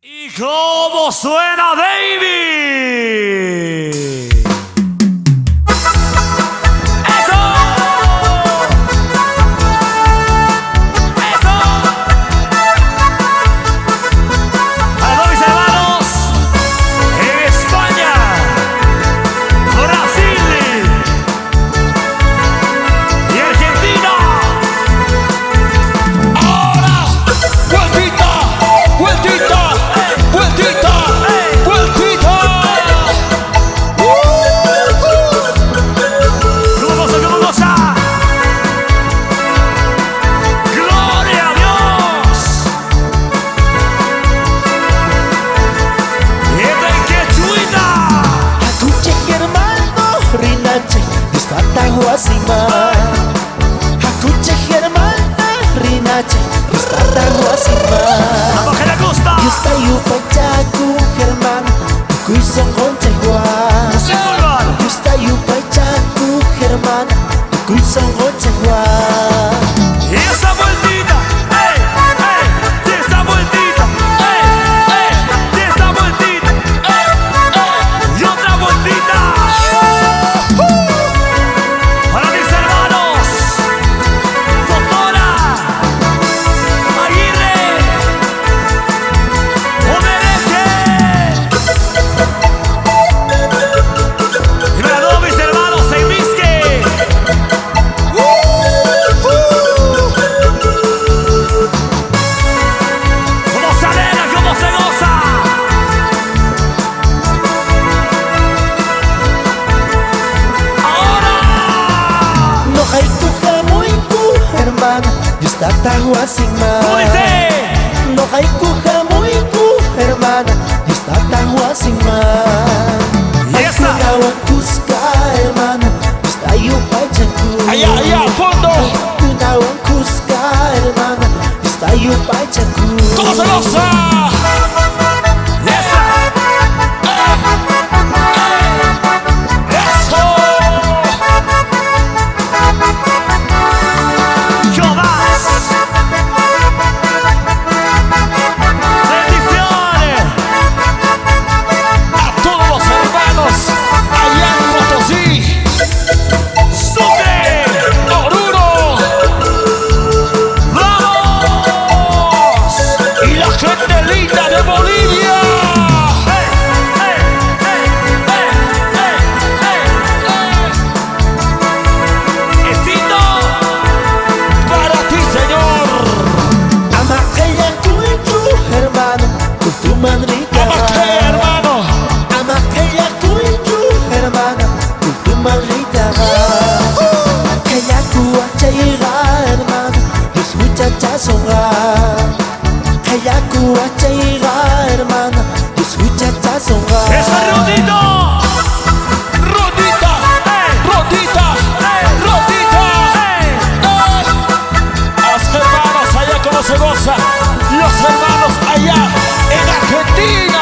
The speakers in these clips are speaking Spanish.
¿Y cómo suena David? Aku cek hermana rinace Ustata huasima Apa que le gusta? Yusta yu pacaku hermana Aku isong koncehwa Yusta yu pacaku hermana Aku isong koncehwa Y esa vueltita, ey, ey, y esa vueltita, ey, ey, y esa vueltita, ey, ey, y otra vueltita. Para mis hermanos, doctora Aguirre, Omereje. Y para todos mis hermanos, Seibisque. Yusta huasima No haiku hamuiku hermana Yusta huasima Haiku nawan kuska hermana Yusta yu pacaku Allá, allá, fondo. Haiku nawan kuska hermana Yusta yu pacaku ¿Cómo se goza? ¡Esa Rodito! ¡Rodita! ¡Rodita! ¡Rodita! Los hermanos allá como se goza. Los hermanos allá en Argentina.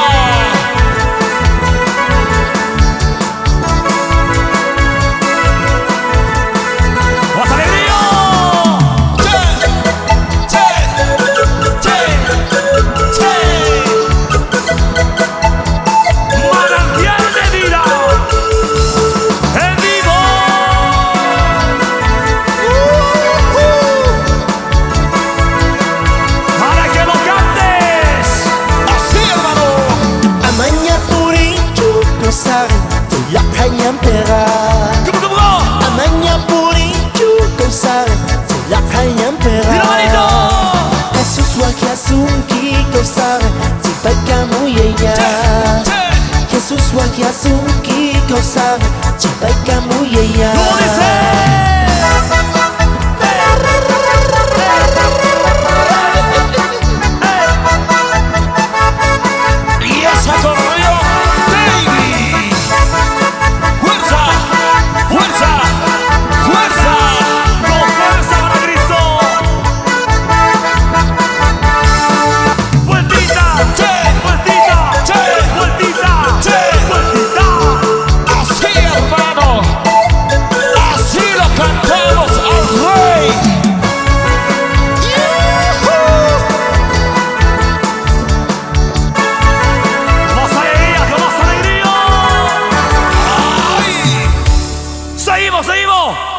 Amanya purinchu kau sare Silak hayam pera Jesus wakiasunki kau sare Simpai kamu yeya Jesus wakiasunki kau sare Simpai kamu yeya Y esa corrió David. ¡Fuerza! ¡Fuerza! ¡Fuerza! ¡Con fuerza para Cristo! ¡Vueltita! ¡Che! ¡Vueltita! ¡Che! ¡Vueltita! ¡Che! ¡Vueltita! Así, hermano. Así lo cantamos. seguimos, seguimos.